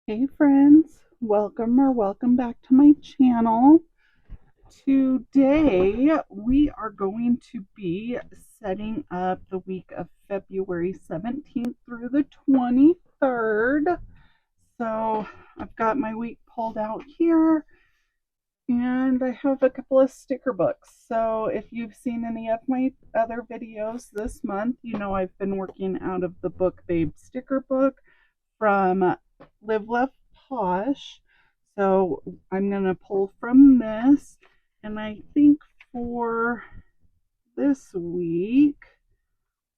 Hey friends, welcome back to my channel. Today we are going to be setting up the week of February 17th through the 23rd. So I've got my week pulled out here and I have a couple of sticker books. So if you've seen any of my other videos this month, you know I've been working out of the Book Babe sticker book from Live Love Posh. So I'm going to pull from this. And I think for this week,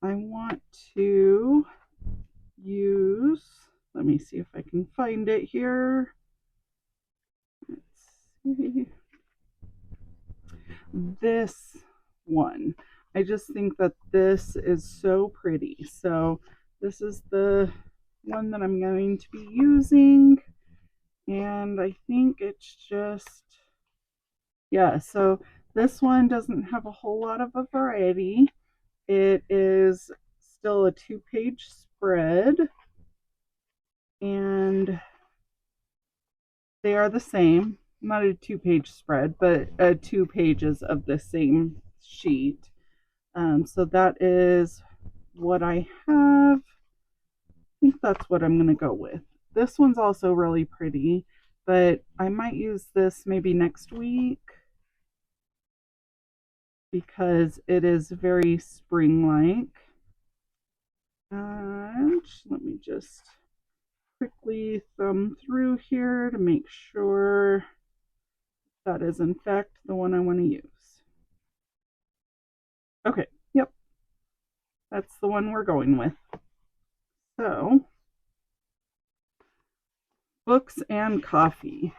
I want to use, let me see if I can find it here. Let's see. This one. I just think that this is so pretty. So this is the one that I'm going to be using. And I think it's just, yeah, so this one doesn't have a whole lot of a variety. It is still a 2-page spread, and they are the same. Not a 2-page spread, but 2 pages of the same sheet. So that is what I have. I think that's what I'm going to go with. This one's also really pretty, but I might use this maybe next week because it is very spring-like. And let me just quickly thumb through here to make sure that is in fact the one I want to use. Okay, yep, that's the one we're going with. So, books and coffee.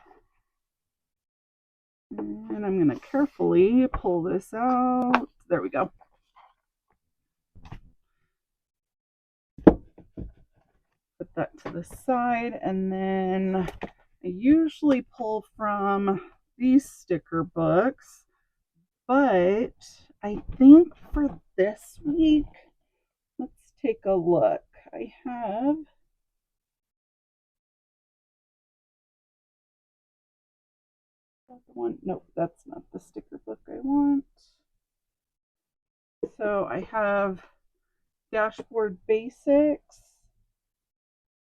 And I'm going to carefully pull this out. There we go. Put that to the side, and then I usually pull from these sticker books, but I think for this week, let's take a look. I have one. Nope, that's not the sticker book I want. So I have Dashboard Basics,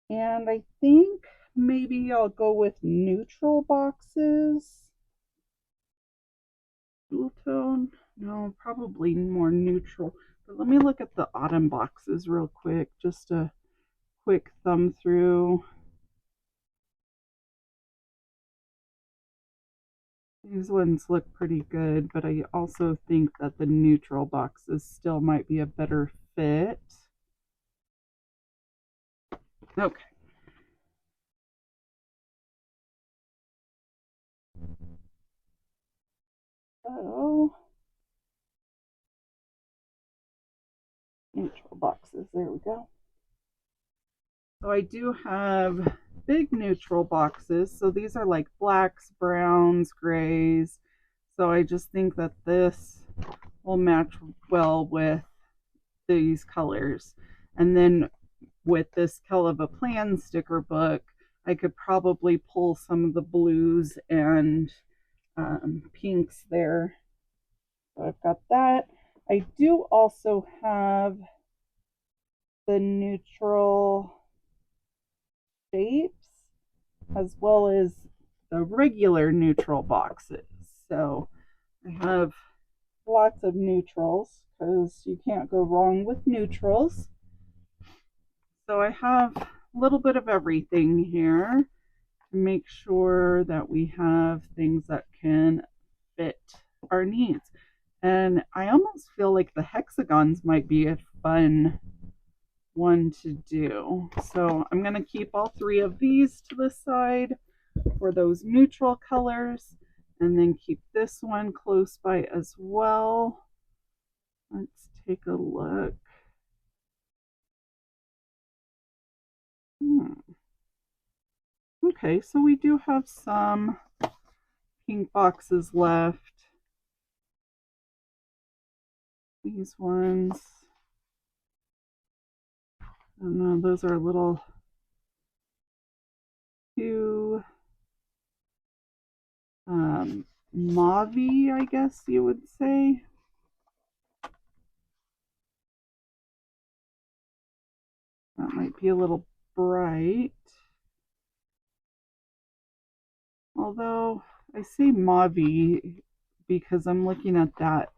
and I think maybe I'll go with neutral boxes. Dual tone? No, probably more neutral. But let me look at the autumn boxes real quick. Just a quick thumb through. These ones look pretty good, but I also think that the neutral boxes still might be a better fit. Okay. So, neutral boxes, there we go. So I do have big neutral boxes. So these are like blacks, browns, grays. So I just think that this will match well with these colors. And then with this Kell of a Plan sticker book, I could probably pull some of the blues and pinks there. So I've got that. I do also have the neutral shapes as well as the regular neutral boxes. So I have lots of neutrals because you can't go wrong with neutrals. So I have a little bit of everything here to make sure that we have things that can fit our needs. And I almost feel like the hexagons might be a fun one to do. So I'm going to keep all 3 of these to the side for those neutral colors, and then keep this one close by as well. Let's take a look. Okay, so we do have some pink boxes left. These ones, I don't know, those are a little too mauve-y, I guess you would say. That might be a little bright. Although I say mauve because I'm looking at that.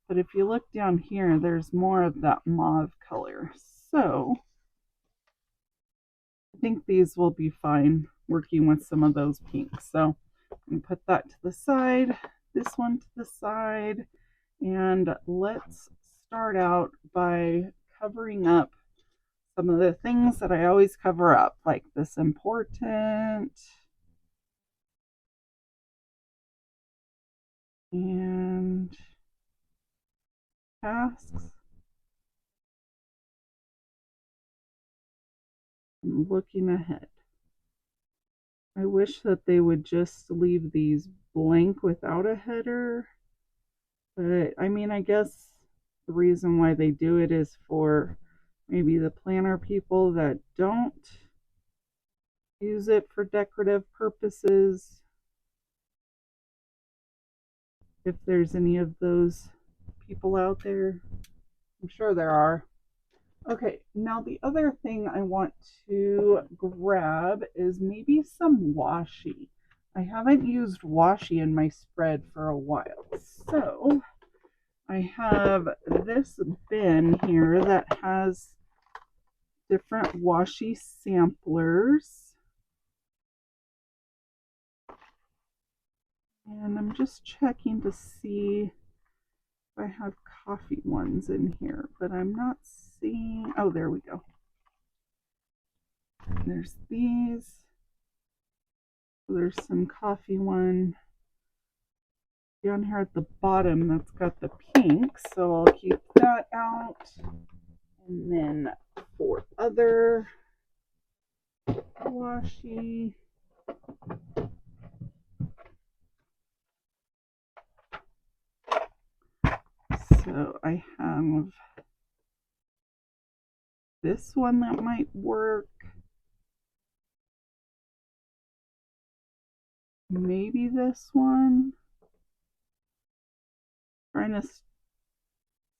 But if you look down here, there's more of that mauve color. So I think these will be fine working with some of those pinks. So I'm going to put that to the side, this one to the side, and let's start out by covering up some of the things that I always cover up, like this important and tasks. I'm looking ahead. I wish that they would just leave these blank without a header. But I mean, I guess the reason why they do it is for maybe the planner people that don't use it for decorative purposes. If there's any of those people out there, I'm sure there are. Okay, now the other thing I want to grab is maybe some washi. I haven't used washi in my spread for a while, so I have this bin here that has different washi samplers, and I'm just checking to see if I have coffee ones in here, but I'm not seeing. Oh, there we go. There's these. There's some coffee one down here at the bottom that's got the pink, so I'll keep that out. And then for other washi, so I have this one that might work. Maybe this one. Trying to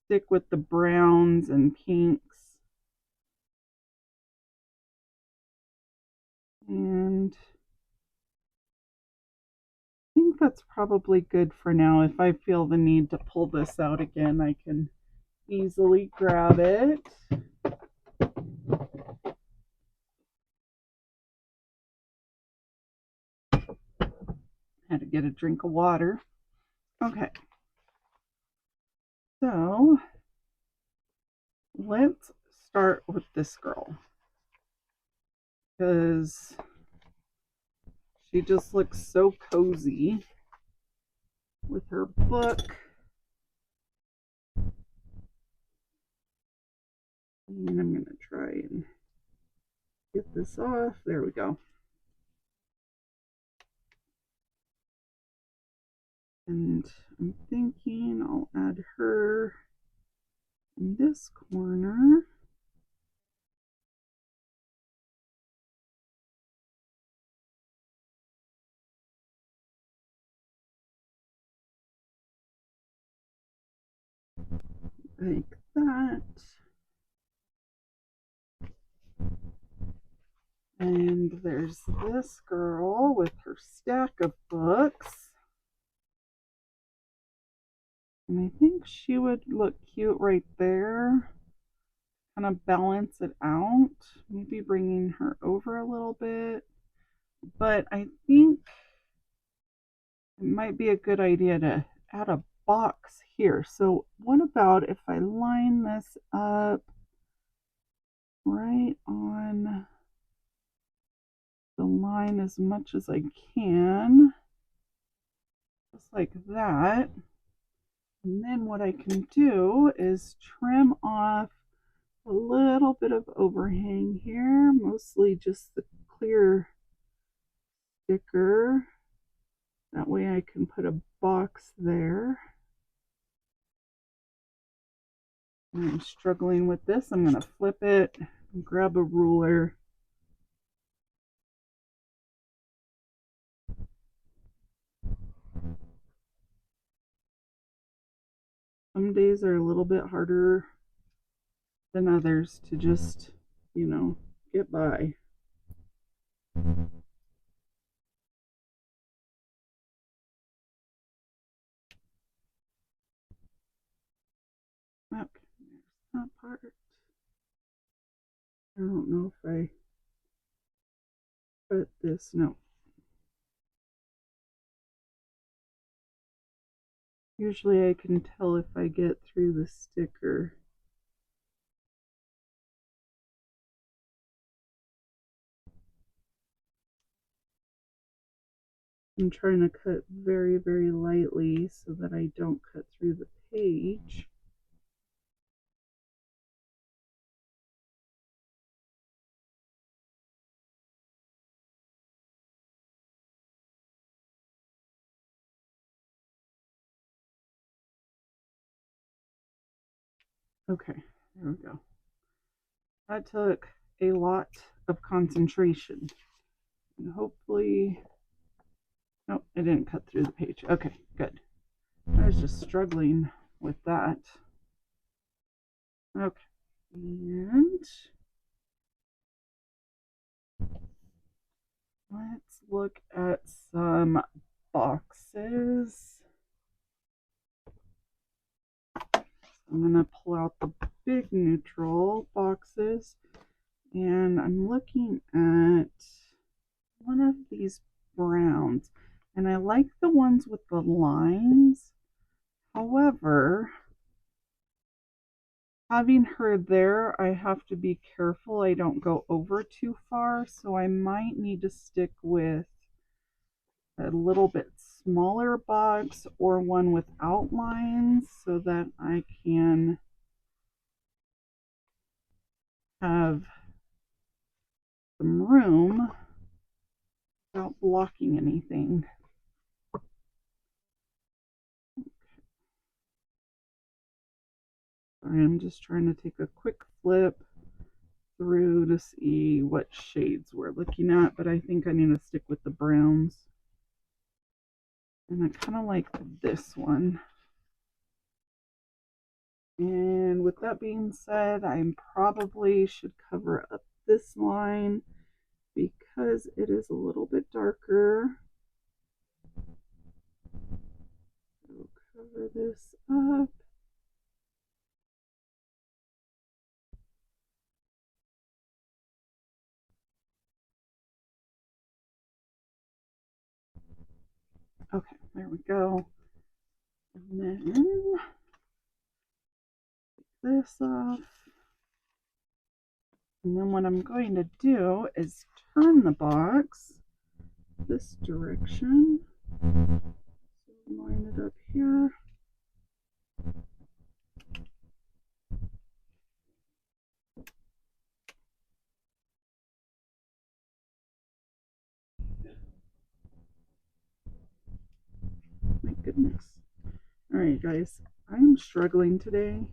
stick with the browns and pinks. And I think that's probably good for now. If I feel the need to pull this out again, I can easily grab it. Had to get a drink of water. Okay. So let's start with this girl, because she just looks so cozy with her book. And I'm going to try and get this off. There we go. And I'm thinking I'll add her in this corner. Like that. And there's this girl with her stack of books. And I think she would look cute right there. Kind of balance it out. Maybe bringing her over a little bit. But I think it might be a good idea to add a box here. So what about if I line this up right on the line as much as I can, just like that. And then what I can do is trim off a little bit of overhang here, mostly just the clear sticker. That way I can put a box there. I'm struggling with this. I'm going to flip it and grab a ruler. Some days are a little bit harder than others to just, get by. Okay, there's that part. I don't know if I put this, no. Usually I can tell if I get through the sticker. I'm trying to cut very, very lightly so that I don't cut through the page. Okay, there we go. That took a lot of concentration. And hopefully, nope, it didn't cut through the page. Okay, good. I was just struggling with that. Okay, and let's look at some boxes. I'm going to pull out the big neutral boxes, and I'm looking at one of these browns, and I like the ones with the lines. However, having her there, I have to be careful I don't go over too far, so I might need to stick with a little bit smaller box or one without lines so that I can have some room without blocking anything. I'm just trying to take a quick flip through to see what shades we're looking at, but I think I need to stick with the browns. And I kind of like this one. And with that being said, I probably should cover up this line because it is a little bit darker. So cover this up. Okay, there we go. And then take this off. And then what I'm going to do is turn the box this direction. So line it up here. My goodness. Alright guys, I'm struggling today.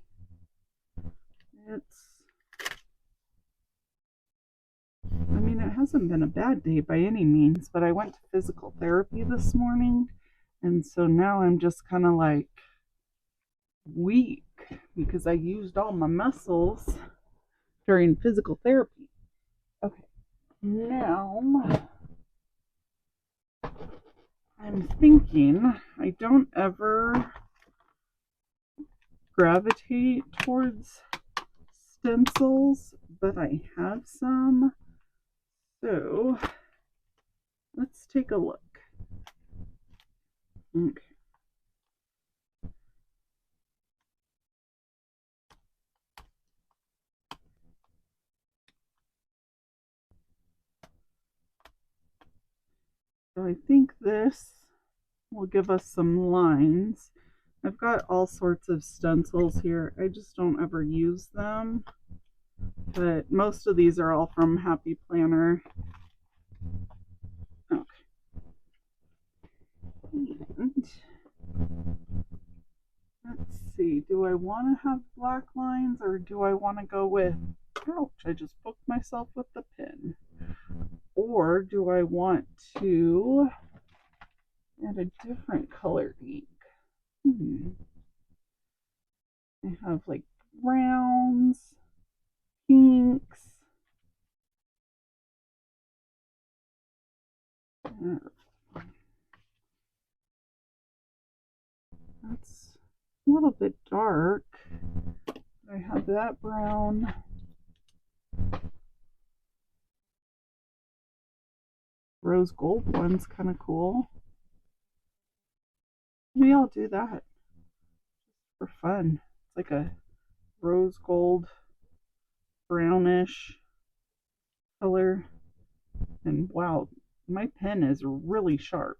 It hasn't been a bad day by any means, but I went to physical therapy this morning, and so now I'm just kind of like weak because I used all my muscles during physical therapy. Okay, now I'm thinking I don't ever gravitate towards stencils, but I have some. So let's take a look. Okay. So I think this will give us some lines. I've got all sorts of stencils here. I just don't ever use them. But most of these are all from Happy Planner. Okay. And let's see, do I want to have black lines or do I want to go with, ouch, I just poked myself with the pin. Or do I want to add a different color ink? I have like browns, pinks. That's a little bit dark. I have that brown. Rose gold one's kind of cool. Maybe I'll do that for fun. It's like a rose gold, brownish color. And wow, my pen is really sharp.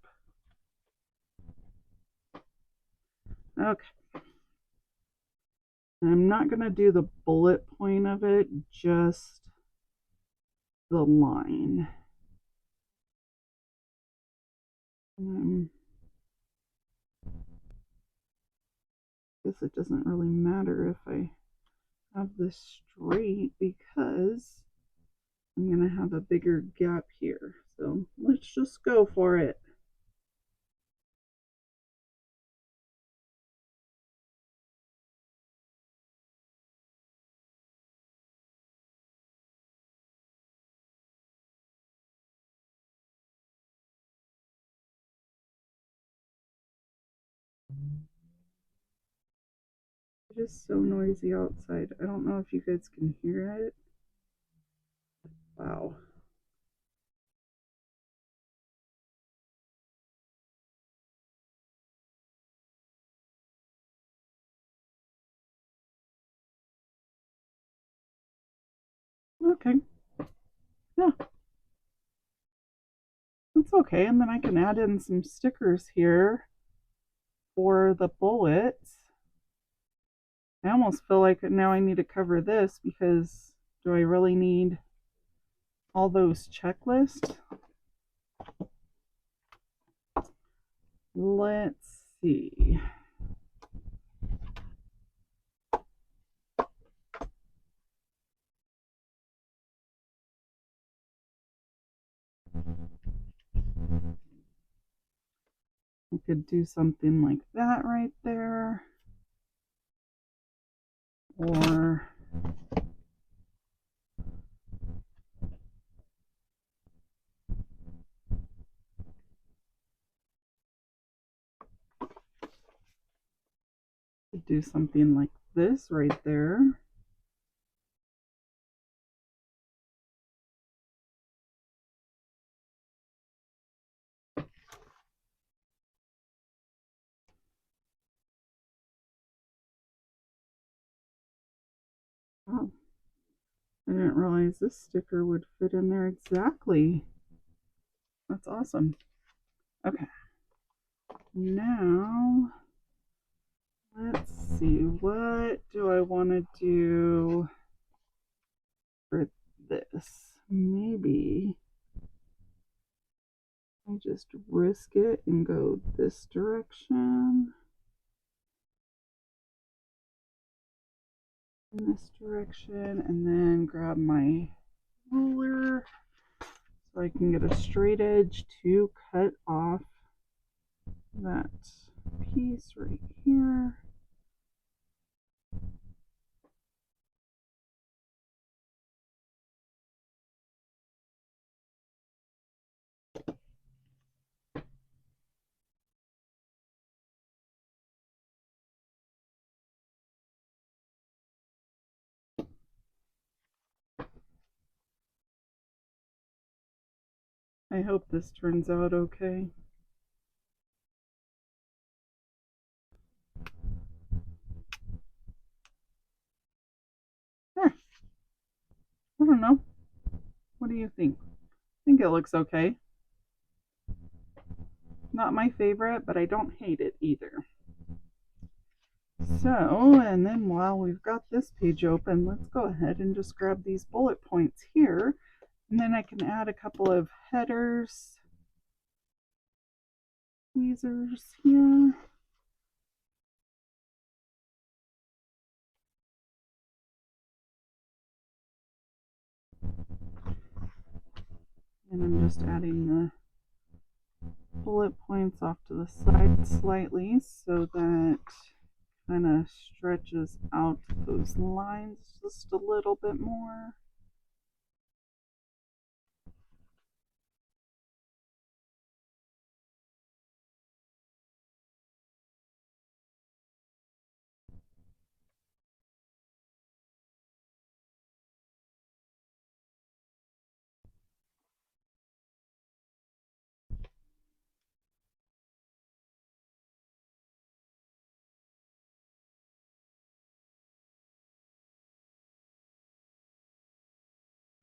Okay. I'm not going to do the bullet point of it, just the line. I guess it doesn't really matter if I have this straight because I'm going to have a bigger gap here. So let's just go for it. It is so noisy outside. I don't know if you guys can hear it. Wow. Okay. Yeah. That's okay. And then I can add in some stickers here for the bullets. I almost feel like now I need to cover this because do I really need all those checklists? Let's see. I could do something like that right there. Or could do something like this right there. Oh, I didn't realize this sticker would fit in there exactly. That's awesome. Okay. Now, let's see. What do I want to do for this? Maybe I just risk it and go this direction. In this direction, and then grab my ruler so I can get a straight edge to cut off that piece right here. I hope this turns out okay. There. I don't know. What do you think? I think it looks okay. Not my favorite, but I don't hate it either. So, and then while we've got this page open, let's go ahead and just grab these bullet points here. And then I can add a couple of headers, tweezers here. And I'm just adding the bullet points off to the side slightly so that kind of stretches out those lines just a little bit more.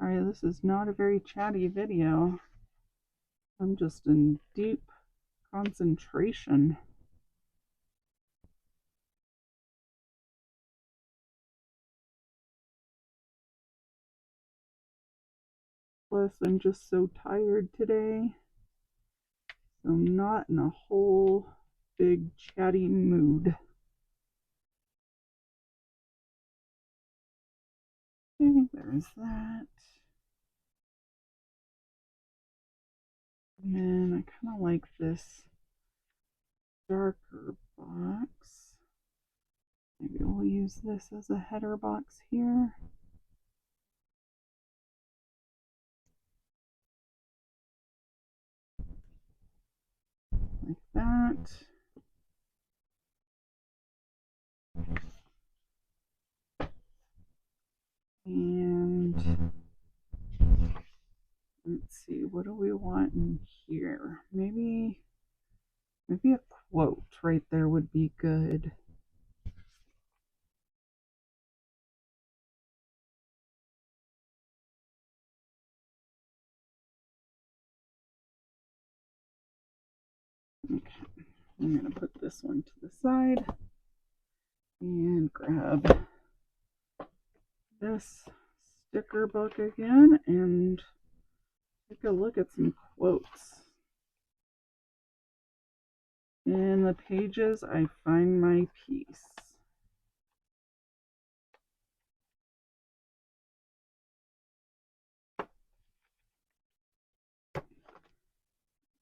Alright, this is not a very chatty video. I'm just in deep concentration. Plus, I'm just so tired today. So I'm not in a whole big chatty mood. Okay, there's that. And then I kind of like this darker box. Maybe we'll use this as a header box here. Like that. And let's see, what do we want in here? Maybe a quote right there would be good. Okay, I'm going to put this one to the side and grab this sticker book again and take a look at some quotes. In the pages, I find my peace.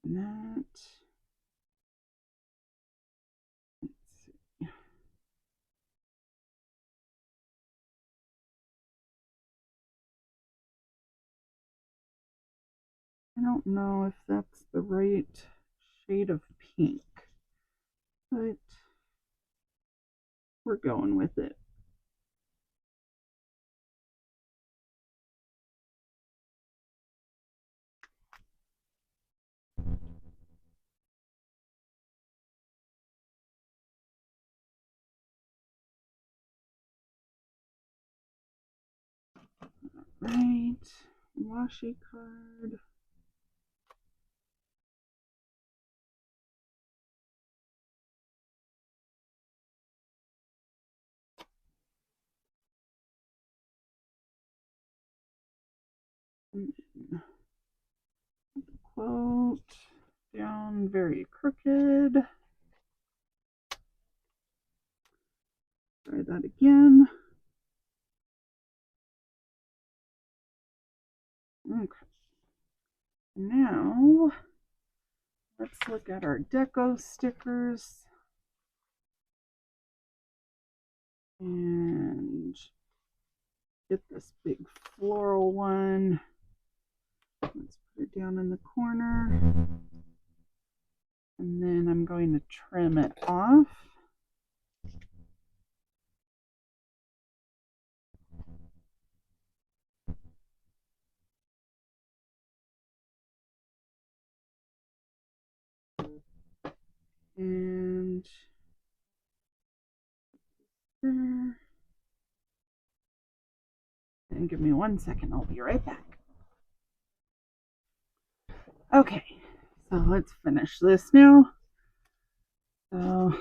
That. Let's see. I don't know if that's the right shade of pink, but we're going with it. Right, washi card. Quote down very crooked. Try that again. Okay. Now, let's look at our deco stickers. And get this big floral one. Let's put it down in the corner. And then I'm going to trim it off. And there. And give me 1 second, I'll be right back. Okay, so let's finish this now. So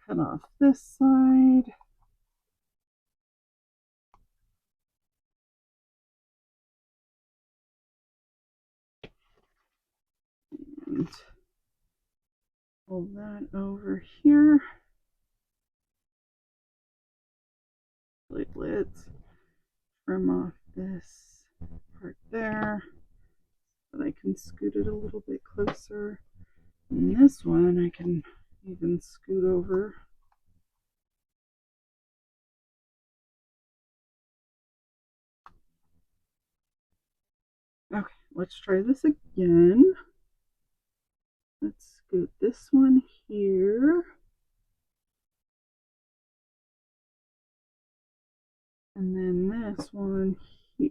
cut off this side. And pull that over here. Let's trim off this part there, but I can scoot it a little bit closer. And this one I can even scoot over let's try this again. Let's scoot this one here. And then this one here.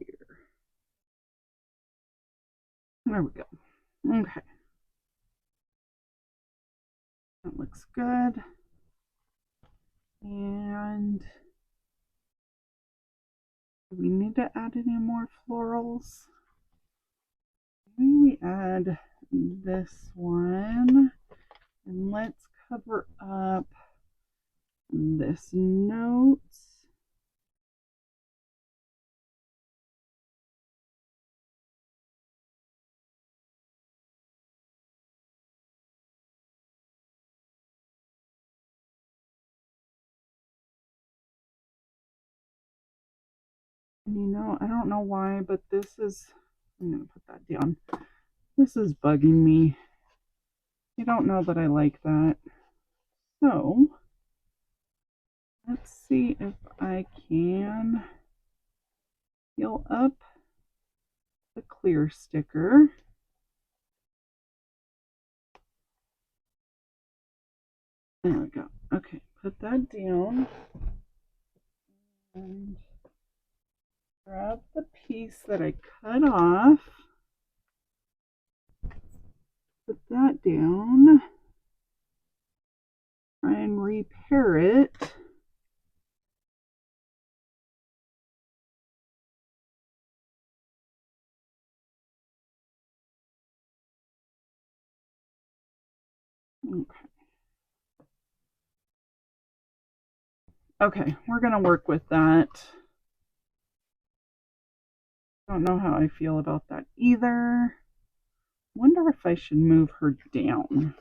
There we go. Okay. That looks good. And do we need to add any more florals? Maybe we add this one. And let's cover up this notes. And you know, I don't know why, but this is, I'm going to put that down. This is bugging me. You don't know that I like that. So, let's see if I can peel up the clear sticker. There we go. Okay, put that down. And grab the piece that I cut off. Put that down. Try and repair it. Okay. Okay, we're going to work with that. Don't know how I feel about that either. Wonder if I should move her down.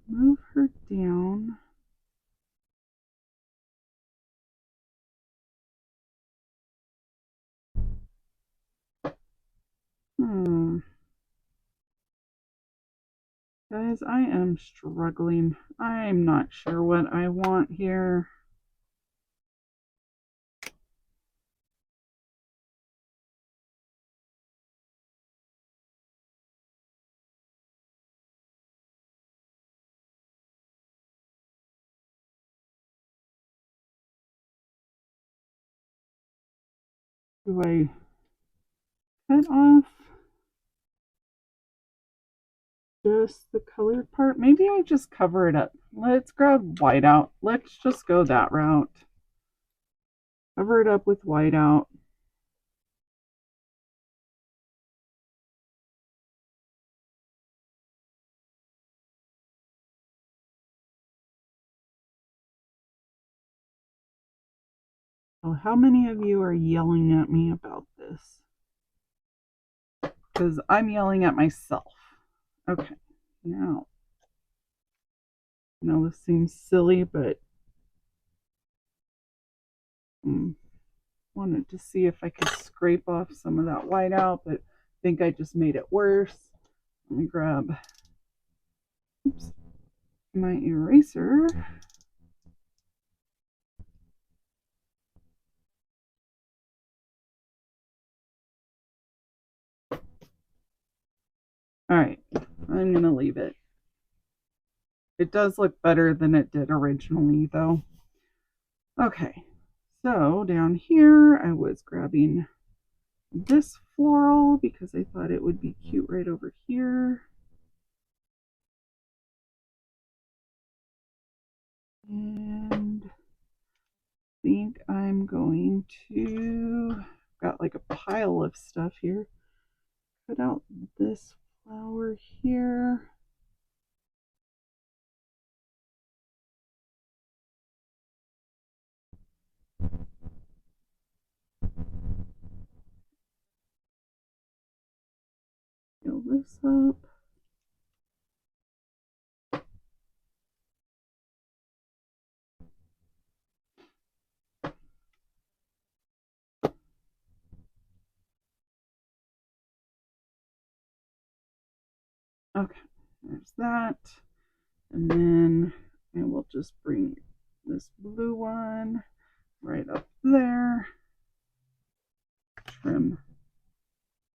Move her down. Guys, I am struggling. I'm not sure what I want here. Do I cut off just the colored part? Maybe I just cover it up. Let's grab whiteout. Let's just go that route. Cover it up with whiteout. Oh, how many of you are yelling at me about this? Because I'm yelling at myself. Okay, now, I know this seems silly, but wanted to see if I could scrape off some of that white out, but I think I just made it worse. Let me grab my eraser. All right, I'm going to leave it. It does look better than it did originally, though. Okay, so down here, I was grabbing this floral because I thought it would be cute right over here. And I think I'm going to, got like a pile of stuff here. Cut out this flower here. Fill this up. Okay, there's that. And then I will just bring this blue one right up there. Trim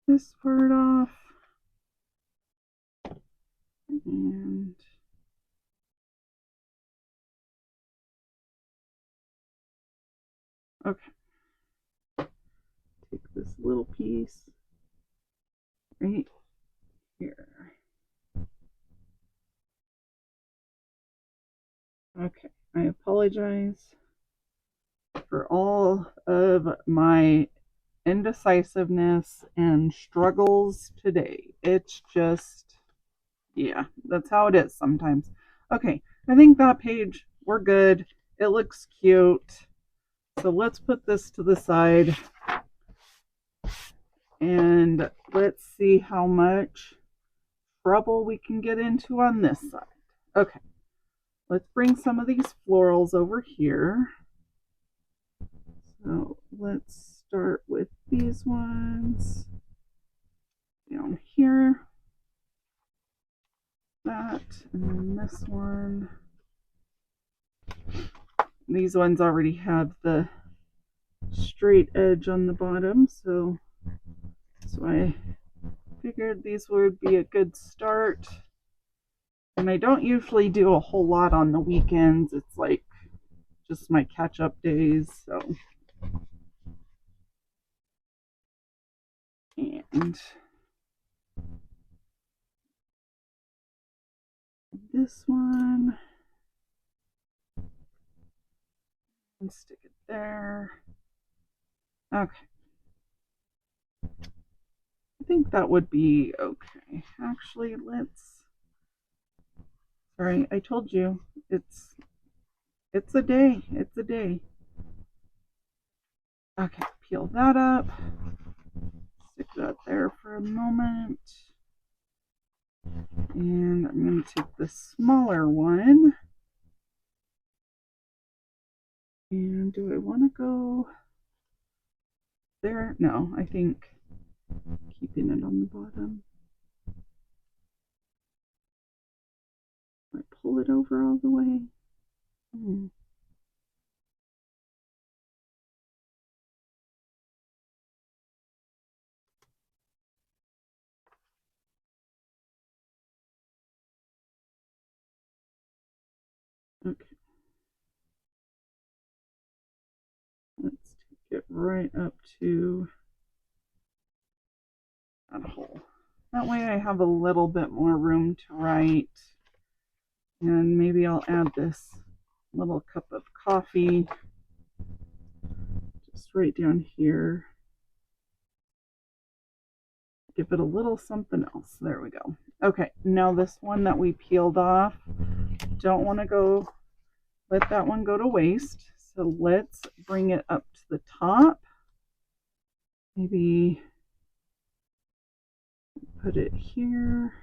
this part off. And okay, take this little piece right here. Okay, I apologize for all of my indecisiveness and struggles today. It's just, yeah, that's how it is sometimes. Okay, I think that page, we're good. It looks cute. So let's put this to the side and let's see how much trouble we can get into on this side. Okay, let's bring some of these florals over here. So let's start with these ones down here. That, and then this one. These ones already have the straight edge on the bottom, so I figured these would be a good start. And I don't usually do a whole lot on the weekends. It's like just my catch-up days, so. And this one. And stick it there. Okay. I think that would be okay. Actually, let's. Sorry, I told you it's a day. It's a day. Okay, peel that up. Stick that there for a moment. And I'm going to take the smaller one. And do I want to go there? No, I think keeping it on the bottom. I pull it over all the way. Okay. Let's take it right up to that hole. That way I have a little bit more room to write. And maybe I'll add this little cup of coffee just right down here. Give it a little something else. There we go. Okay, now this one that we peeled off, don't want to let that one go to waste. So let's bring it up to the top. Maybe put it here.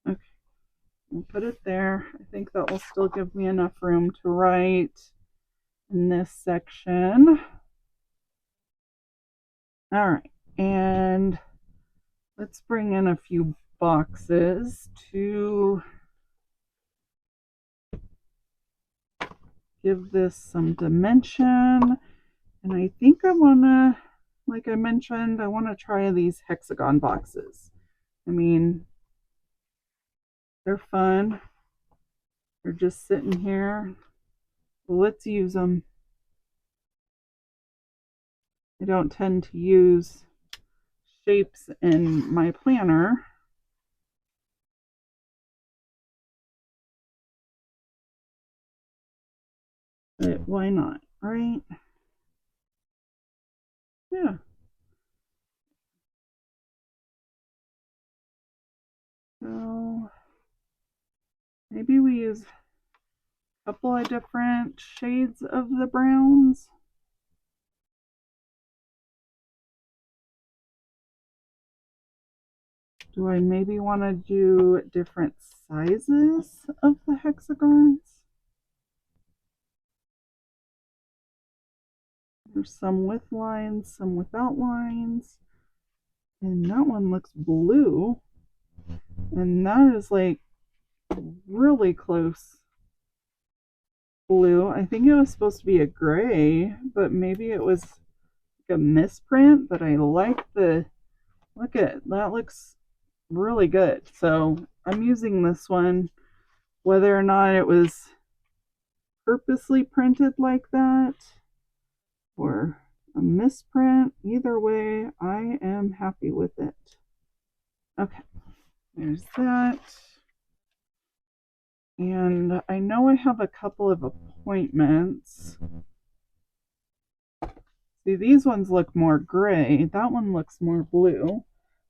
Okay, we'll put it there. I think that will still give me enough room to write in this section. All right, and let's bring in a few boxes to give this some dimension. And I think I want to, like I mentioned, I want to try these hexagon boxes. I mean, they're fun. They're just sitting here. Well, let's use them. I don't tend to use shapes in my planner. But why not, right? Yeah. So maybe we use a couple of different shades of the browns. Do I maybe want to do different sizes of the hexagons? There's some with lines, some without lines. And that one looks blue. And that is like really close blue. I think it was supposed to be a gray, but maybe it was like a misprint. But I like the, look at that, looks really good. So I'm using this one, whether or not it was purposely printed like that or a misprint. Either way, I am happy with it. Okay, there's that. And I know I have a couple of appointments. See, these ones look more gray. That one looks more blue.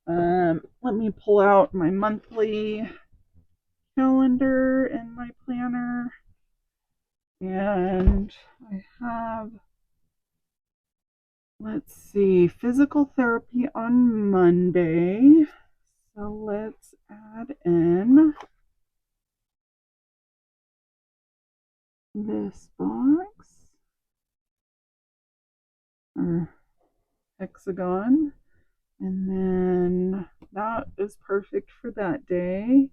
Let me pull out my monthly calendar and my planner. And I have, let's see, physical therapy on Monday. So let's add in this box or hexagon, and then that is perfect for that day.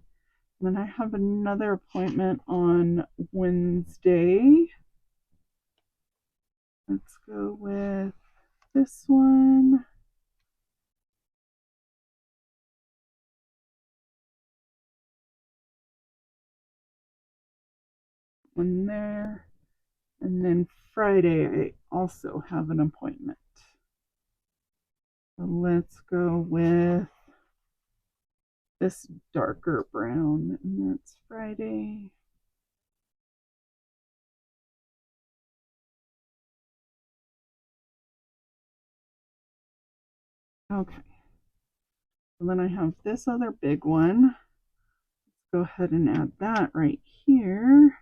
And then I have another appointment on Wednesday. Let's go with this one. One there. And then Friday, I also have an appointment. So let's go with this darker brown, and that's Friday. Okay. And then I have this other big one. Let's go ahead and add that right here.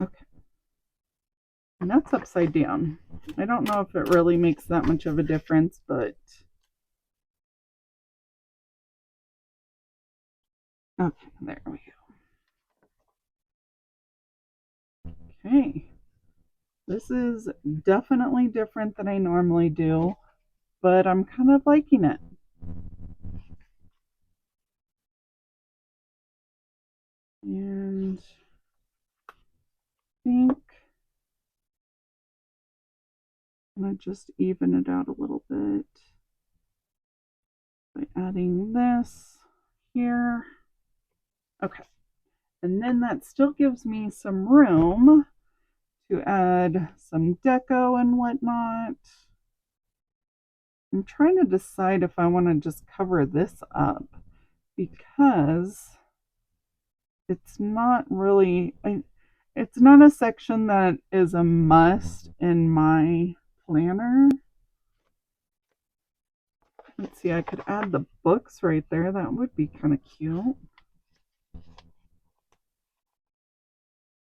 Okay. And that's upside down. I don't know if it really makes that much of a difference, but okay, there we go. Okay. This is definitely different than I normally do, but I'm kind of liking it. And I think I'm going to just even it out a little bit by adding this here. Okay. And then that still gives me some room to add some deco and whatnot. I'm trying to decide if I want to just cover this up because it's not really, it's not a section that is a must in my planner. Let's see, I could add the books right there. That would be kind of cute.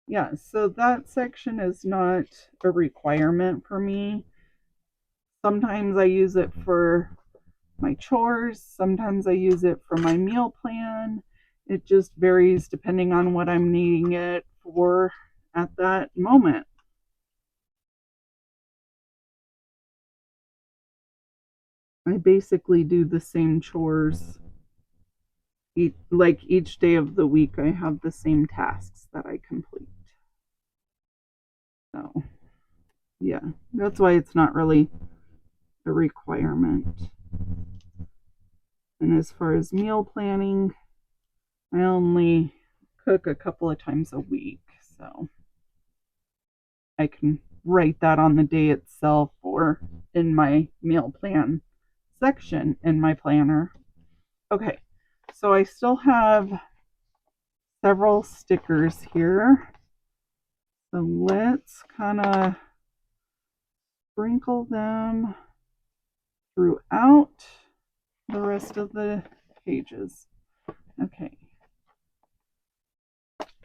Yeah, so that section is not a requirement for me. Sometimes I use it for my chores. Sometimes I use it for my meal plan. It just varies depending on what I'm needing it for at that moment. I basically do the same chores. Like each day of the week, I have the same tasks that I complete. So, yeah, that's why it's not really a requirement. And as far as meal planning, I only cook a couple of times a week, so I can write that on the day itself or in my meal plan section in my planner. Okay, so I still have several stickers here. So let's kind of sprinkle them throughout the rest of the pages. Okay.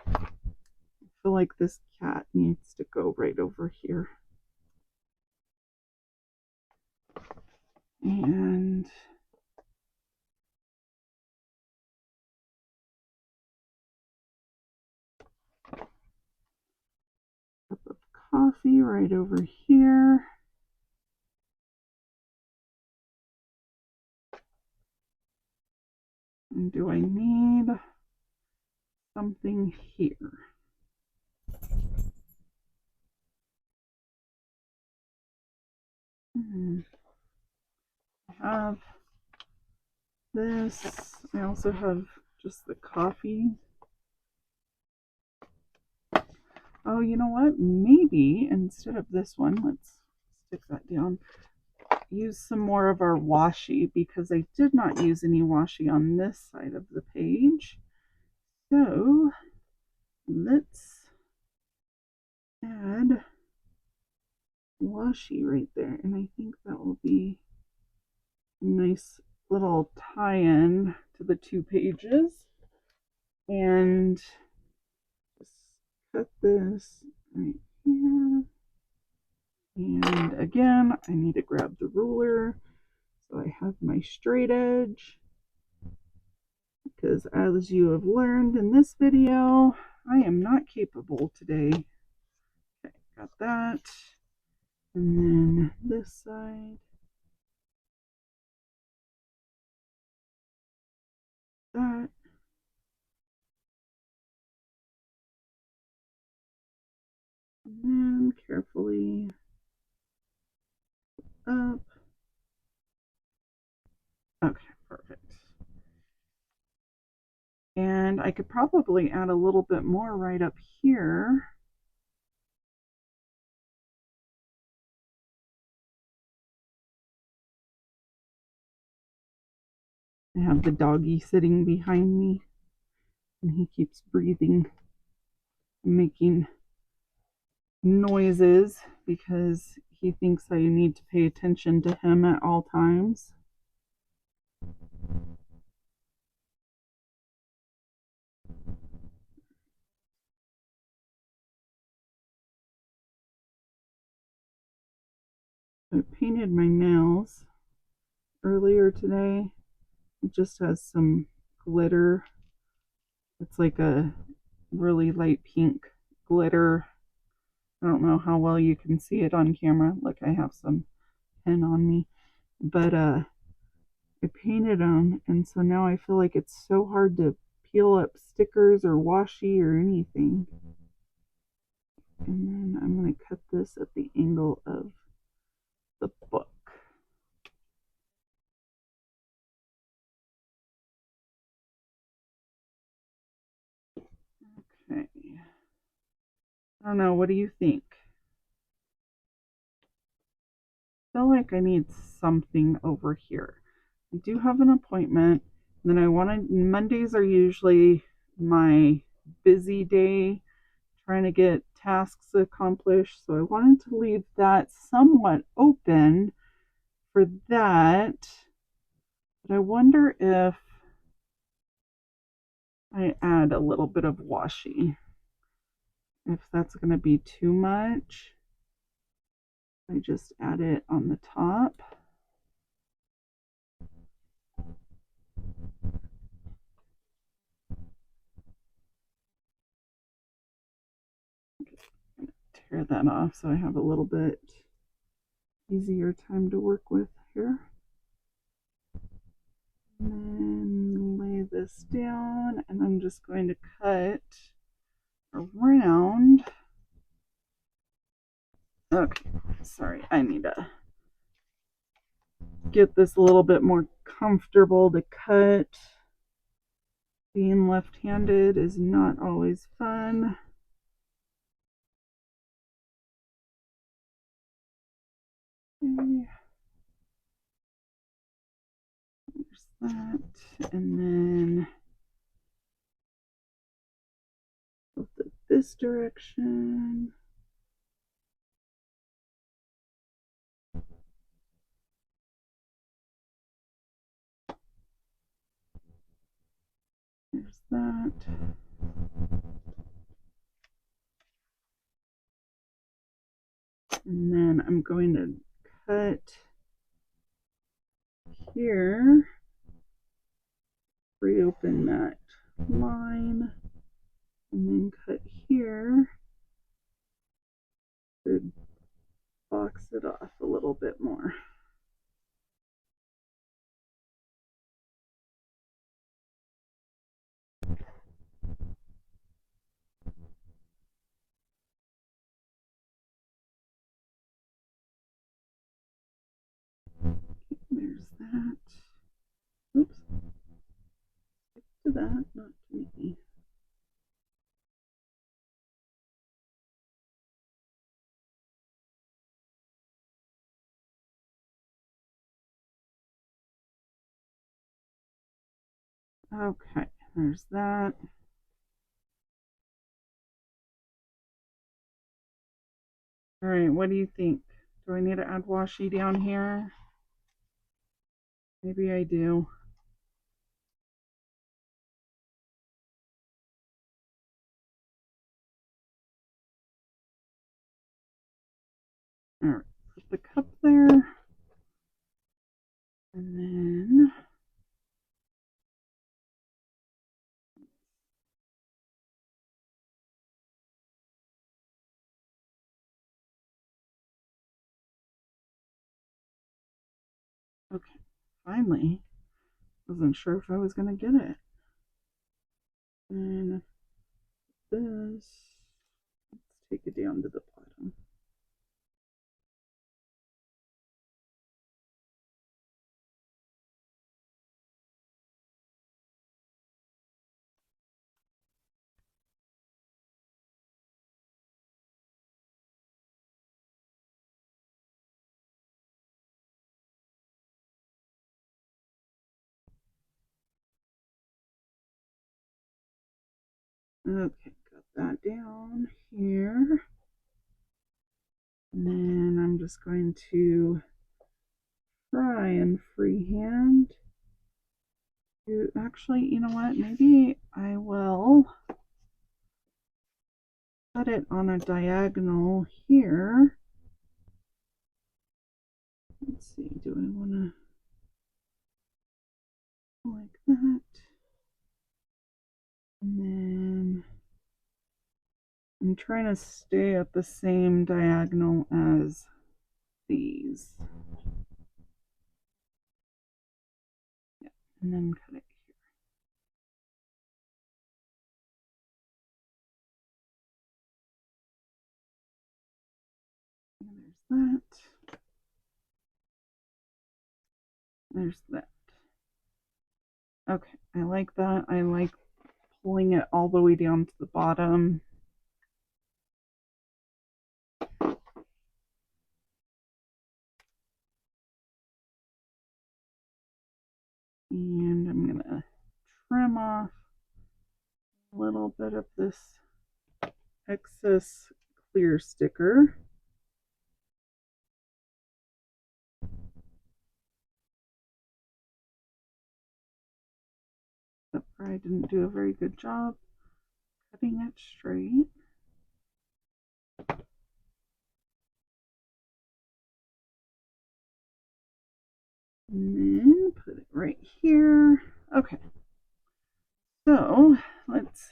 I feel like this cat needs to go right over here. And right over here. And do I need something here? I have this. I also have just the coffee. Oh, you know what? Maybe instead of this one, let's stick that down. Use some more of our washi because I did not use any washi on this side of the page. So let's add washi right there, and I think that will be a nice little tie-in to the 2 pages. And just cut this right here. And again, I need to grab the ruler so I have my straight edge, because as you have learned in this video, I am not capable today. Okay, got that. And then this side. That. And then carefully up. Okay, perfect. And I could probably add a little bit more right up here. I have the doggy sitting behind me, and he keeps breathing, making noises because he thinks I need to pay attention to him at all times. I painted my nails earlier today. It just has some glitter. It's like a really light pink glitter. I don't know how well you can see it on camera. Look, I have some pen on me. But I painted them, and so now I feel like it's so hard to peel up stickers or washi or anything. And then I'm going to cut this at the angle of the book. Okay. I don't know, what do you think? I feel like I need something over here. I do have an appointment. And then Mondays are usually my busy day, trying to get tasks accomplished. So I wanted to leave that somewhat open for that. But I wonder if I add a little bit of washi. If that's going to be too much, I just add it on the top. Tear that off so I have a little bit easier time to work with here. And then lay this down, and I'm just going to cut around. Okay, sorry, I need to get this a little bit more comfortable to cut. Being left-handed is not always fun. Okay. There's that, and then flip it this direction. There's that. And then I'm going to cut here, reopen that line, and then cut here to box it off a little bit more. There's that. Oops. Stick to that, not to me. Okay, there's that. All right, what do you think? Do I need to add washi down here? Maybe I do. All right, put the cup there. And then okay, finally. Wasn't sure if I was going to get it. And this, let's take it down to the bottom. Okay, got that down here. And then I'm just going to try and freehand. Actually, you know what? Maybe I will cut it on a diagonal here. Let's see, do I want to like that? And then I'm trying to stay at the same diagonal as these. Yeah, and then cut it here. And there's that. There's that. Okay, I like that. I like pulling it all the way down to the bottom. And I'm going to trim off a little bit of this excess clear sticker. I didn't do a very good job cutting it straight. And then put it right here. Okay. So let's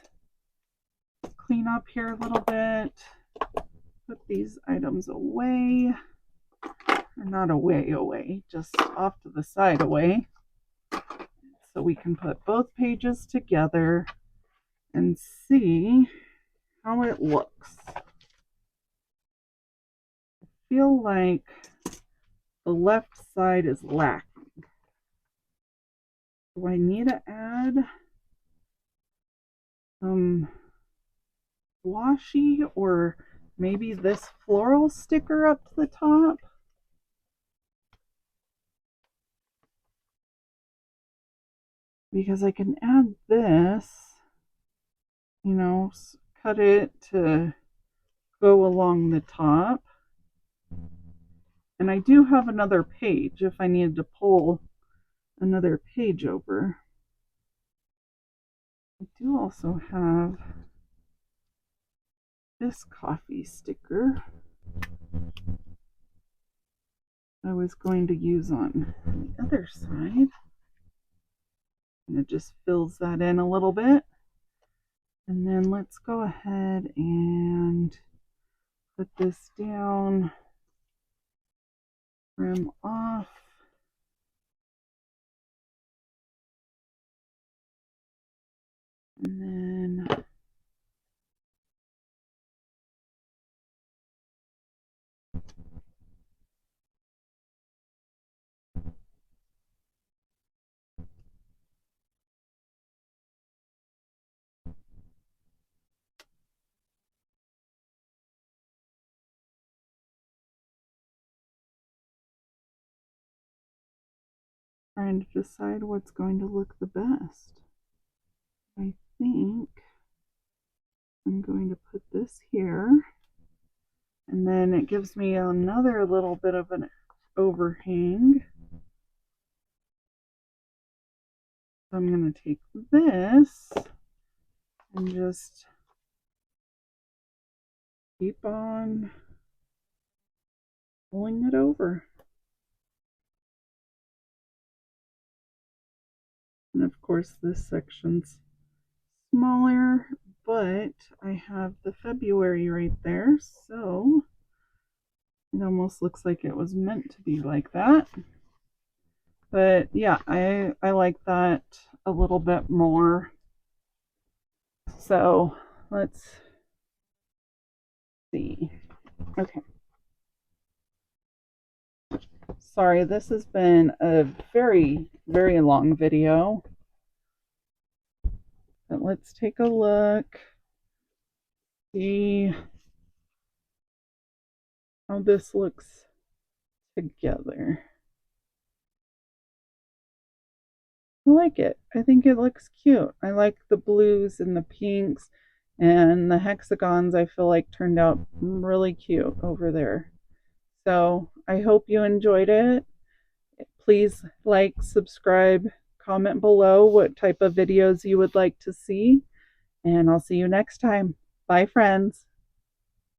clean up here a little bit. Put these items away. Or not away, just off to the side away. So we can put both pages together and see how it looks. I feel like the left side is lacking. Do I need to add some washi or maybe this floral sticker up to the top? Because I can add this, you know, cut it to go along the top. And I do have another page if I needed to pull another page over. I do also have this coffee sticker I was going to use on the other side. And it just fills that in a little bit. And then let's go ahead and put this down trim off. And then trying to decide what's going to look the best. I think I'm going to put this here, and then it gives me another little bit of an overhang. So I'm going to take this and just keep on pulling it over. And of course this section's smaller, but I have the February right there, so it almost looks like it was meant to be like that. But yeah, I like that a little bit more. So let's see. Okay. Sorry, this has been a very, very long video. But let's take a look. See how this looks together. I like it. I think it looks cute. I like the blues and the pinks, and the hexagons I feel like turned out really cute over there. So I hope you enjoyed it. Please like, subscribe, comment below what type of videos you would like to see, and I'll see you next time. Bye, friends.